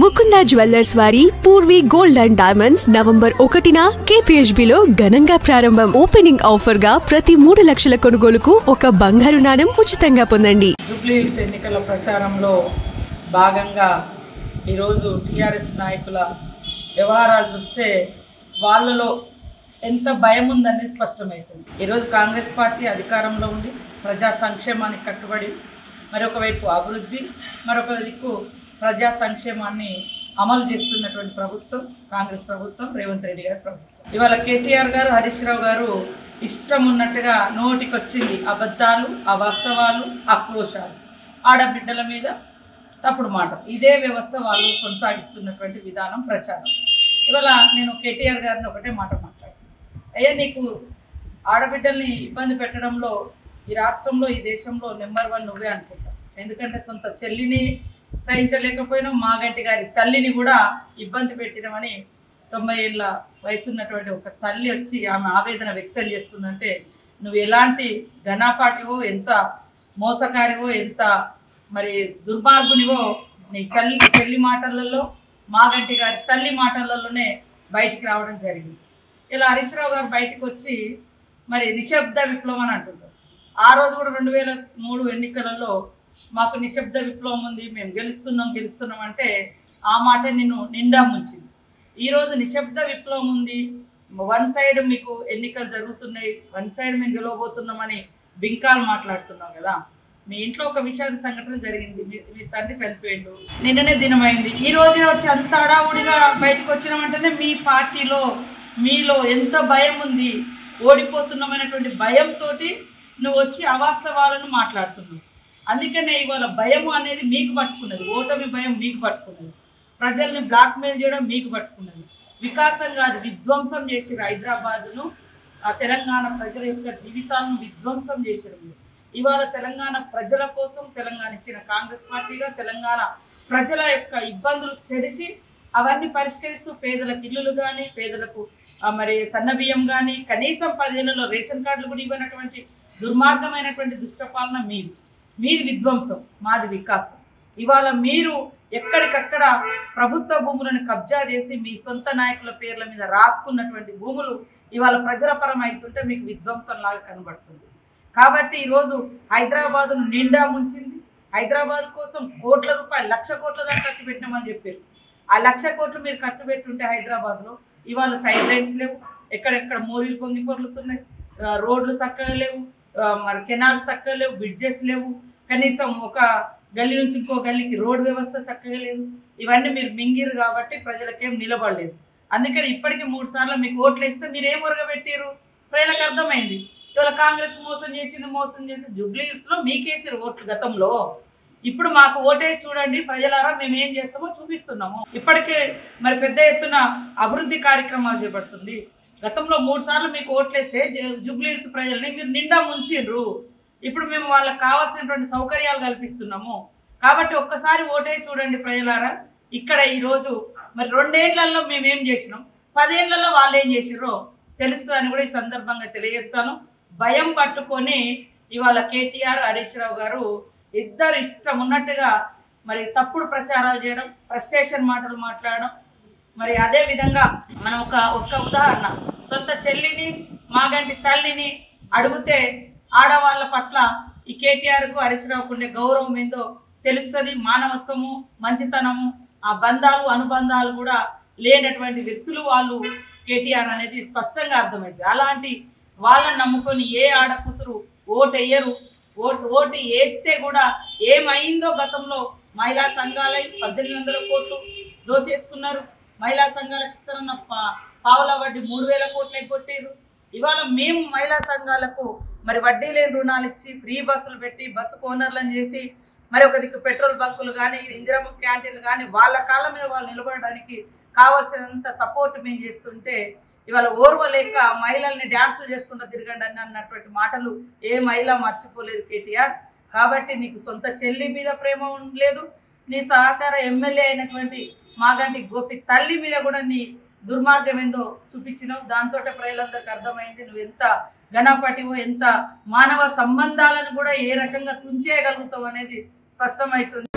Mukunda jewellers వారి Purvi gold and diamonds November 1న KPHB లో ఘనంగా ప్రారంభం. ఓపెనింగ్ ఆఫర్ గా ప్రతి 3 లక్షల కొనుగోలుకు ఒక బంగారు నాణెం ఉచితంగా పొందండి. జూబ్లీ హిల్స్ ఎన్నికల ప్రచారంలో భాగంగా ఈరోజు టీఆర్ఎస్ నాయకుల వ్యవహారాలు చూస్తే వాళ్ళలో ఎంత భయం ఉందని స్పష్టమవుతుంది. ఈరోజు కాంగ్రెస్ పార్టీ అధికారంలో ఉండి ప్రజా సంక్షేమానికి కట్టుబడి మరొకవైపు అభివృద్ధి, మరొక దిక్కు ప్రజా సంక్షేమాన్ని అమలు చేస్తున్నటువంటి ప్రభుత్వం కాంగ్రెస్ ప్రభుత్వం, రేవంత్ రెడ్డి గారి ప్రభుత్వం. ఇవాళ కేటీఆర్ గారు, హరీష్ రావు గారు ఇష్టం ఉన్నట్టుగా నోటికొచ్చింది అబద్ధాలు, అవాస్తవాలు, ఆక్రోశాలు, ఆడబిడ్డల మీద తప్పుడు మాట, ఇదే వ్యవస్థ వాళ్ళు కొనసాగిస్తున్నటువంటి విధానం, ప్రచారం. ఇవాళ నేను కేటీఆర్ గారిని ఒకటే మాట మాట్లాడాను. అయ్యా, నీకు ఆడబిడ్డల్ని ఇబ్బంది పెట్టడంలో ఈ రాష్ట్రంలో, ఈ దేశంలో నెంబర్ 1 నువ్వే అనుకుంటావు. ఎందుకంటే సొంత చెల్లిని సహించలేకపోయినా మాగంటి గారి తల్లిని కూడా ఇబ్బంది పెట్టినామని 90 ఏళ్ళ వయసున్నటువంటి ఒక తల్లి వచ్చి ఆమె ఆవేదన వ్యక్తం చేస్తుందంటే నువ్వు ఎలాంటి ఘనాపాటివో, ఎంత మోసకారివో, ఎంత మరి దుర్మార్గునివో నీ చెల్లి మాటలలో, మాగంటి గారి తల్లి మాటలలోనే బయటికి రావడం జరిగింది. ఇలా హరీష్ రావు గారు బయటకు వచ్చి మరి నిశ్శబ్ద విప్లవం అని అంటున్నారు. ఆ రోజు కూడా 2003 ఎన్నికలలో మాకు నిశ్శబ్ద విప్లవం ఉంది, మేము గెలుస్తున్నాం అంటే ఆ మాట నిన్ను నిండా ముంచింది. ఈరోజు నిశ్శబ్ద విప్లవం ఉంది, 1 సైడ్ మీకు ఎన్నికలు జరుగుతున్నాయి, 1 సైడ్ మేము గెలవబోతున్నామని బింకాలు మాట్లాడుతున్నాం కదా. మీ ఇంట్లో ఒక విషాద సంఘటన జరిగింది, మీ తండ్రి చనిపోయిండు, నిన్ననే దినమైంది. ఈ రోజే వచ్చి అంత హడావుడిగా బయటకు వచ్చినామంటేనే మీ పార్టీలో మీలో ఎంత భయం ఉంది, ఓడిపోతున్నామనేటువంటి భయంతో నువ్వు వచ్చి అవాస్తవాలను మాట్లాడుతున్నావు. అందుకనే ఇవాళ భయం అనేది మీకు పట్టుకున్నది, ఓటమి భయం మీకు పట్టుకున్నది, ప్రజల్ని బ్లాక్మెయిల్ చేయడం మీకు పట్టుకున్నది. వికాసం కాదు, విధ్వంసం చేసిరు హైదరాబాదును, ఆ తెలంగాణ ప్రజల యొక్క జీవితాలను విధ్వంసం చేసిరు. ఇవాళ తెలంగాణ ప్రజల కోసం తెలంగాణ ఇచ్చిన కాంగ్రెస్ పార్టీగా తెలంగాణ ప్రజల యొక్క ఇబ్బందులు తెలిసి అవన్నీ పరిష్కరిస్తూ పేదలకు ఇల్లులు కానీ, పేదలకు మరి సన్నబియ్యం కానీ, కనీసం 10 ఏళ్లలో రేషన్ కార్డులు కూడా ఇవ్వనటువంటి దుర్మార్గమైనటువంటి దుష్టపాలన మీది విధ్వంసం, మాది వికాసం. ఇవాళ మీరు ఎక్కడికక్కడ ప్రభుత్వ భూములను కబ్జా చేసి మీ సొంత నాయకుల పేర్ల మీద రాసుకున్నటువంటి భూములు ఇవాళ ప్రజల పరం అవుతుంటే మీకు విధ్వంసం లాగా కనబడుతుంది. కాబట్టి ఈరోజు హైదరాబాదును నిండా ముంచింది. హైదరాబాద్ కోసం కోట్ల రూపాయలు, 1,00,000 కోట్ల దాకా ఖర్చు పెట్టినామని చెప్పారు. ఆ 1,00,000 కోట్లు మీరు ఖర్చు పెట్టుంటే హైదరాబాద్లో ఇవాళ సైడ్ లైన్స్ లేవు, ఎక్కడెక్కడ మోరీలు పొంగి పొర్లుతున్నాయి, రోడ్లు చక్కగా లేవు, మరి కెనాల్స్ చక్కగా లేవు, బ్రిడ్జెస్ లేవు, కనీసం ఒక గల్లీ నుంచి ఇంకో గల్లీకి రోడ్ వ్యవస్థ చక్కగా లేదు. ఇవన్నీ మీరు మింగిరు కాబట్టి ప్రజలకేం నిలబడలేదు. అందుకని ఇప్పటికీ 3 సార్లు మీకు ఓట్లు వేస్తే మీరు ఏం ఒరగబెట్టారు ప్రజలకు అర్థమైంది. ఇవాళ కాంగ్రెస్ మోసం చేసి జూబ్లీ హిల్స్లో మీకేసారు ఓట్లు గతంలో. ఇప్పుడు మాకు ఓటే చూడండి ప్రజలారా, మేము ఏం చేస్తామో చూపిస్తున్నాము. ఇప్పటికే మరి పెద్ద ఎత్తున అభివృద్ధి కార్యక్రమాలు చేపడుతుంది. గతంలో 3 సార్లు మీకు ఓట్లయితే జూబ్లీ హిల్స్ ప్రజల్ని మీరు నిండా ముంచిర్రు. ఇప్పుడు మేము వాళ్ళకి కావాల్సినటువంటి సౌకర్యాలు కల్పిస్తున్నాము. కాబట్టి ఒక్కసారి ఓటే చూడండి ప్రజలారా. ఇక్కడ ఈరోజు మరి 2 ఏళ్లలో మేమేం చేసినాం, 10 ఏళ్లలో వాళ్ళు ఏం చేసిర్రో తెలుస్తుందని కూడా ఈ సందర్భంగా తెలియజేస్తాను. భయం పట్టుకొని ఇవాళ కేటీఆర్, హరీష్ రావు గారు ఇద్దరు ఇష్టం ఉన్నట్టుగా మరి తప్పుడు ప్రచారాలు చేయడం, ఫ్రస్ట్రేషన్ మాటలు మాట్లాడడం. మరి అదే విధంగా మనం ఒక్క ఉదాహరణ, సొంత చెల్లిని, మాగంటి తల్లిని అడిగితే ఆడవాళ్ళ పట్ల ఈ కేటీఆర్కు, హరీష్ రావుకు ఉండే గౌరవం ఏందో తెలుస్తుంది. మానవత్వము, మంచితనము, ఆ బంధాలు, అనుబంధాలు కూడా లేనటువంటి వ్యక్తులు వాళ్ళు కేటీఆర్ అనేది స్పష్టంగా అర్థమైంది. అలాంటి వాళ్ళని నమ్ముకొని ఏ ఆడకూతురు ఓటు వేయరు. ఓటు వేస్తే కూడా ఏమైందో గతంలో మహిళా సంఘాలై 1,800 కోట్లు దోచేసుకున్నారు. మహిళా సంఘాలకు ఇస్తారన్న పావుల వడ్డీ 3,000 కోట్లు ఎగ్గొట్టారు. ఇవాళ మేము మహిళా సంఘాలకు మరి వడ్డీ లేని రుణాలు ఇచ్చి ఫ్రీ బస్సులు పెట్టి బస్సు ఓనర్లను చేసి మరి ఒక దిక్కు పెట్రోల్ బంకులు కానీ, ఇందిరమ్మ క్యాంటీన్లు కానీ వాళ్ళ కాళ్ళ మీద వాళ్ళు నిలబడడానికి కావాల్సినంత సపోర్ట్ మేము చేస్తుంటే ఇవాళ ఓర్వలేక మహిళల్ని డ్యాన్సులు చేసుకుంటూ తిరగండి అన్నటువంటి మాటలు ఏ మహిళ మర్చిపోలేదు కేటీఆర్. కాబట్టి నీకు సొంత చెల్లి మీద ప్రేమ ఉండలేదు, నీ సహచార ఎమ్మెల్యే అయినటువంటి మాగంటి గోపి తల్లి మీద కూడా నీ దుర్మార్గం ఏందో చూపించినావు. దాంతో ప్రజలందరికీ అర్థమైంది నువ్వు ఎంత ఘనపటివో, ఎంత మానవ సంబంధాలను కూడా ఏ రకంగా తుంచేయగలుగుతావు అనేది స్పష్టమవుతుంది.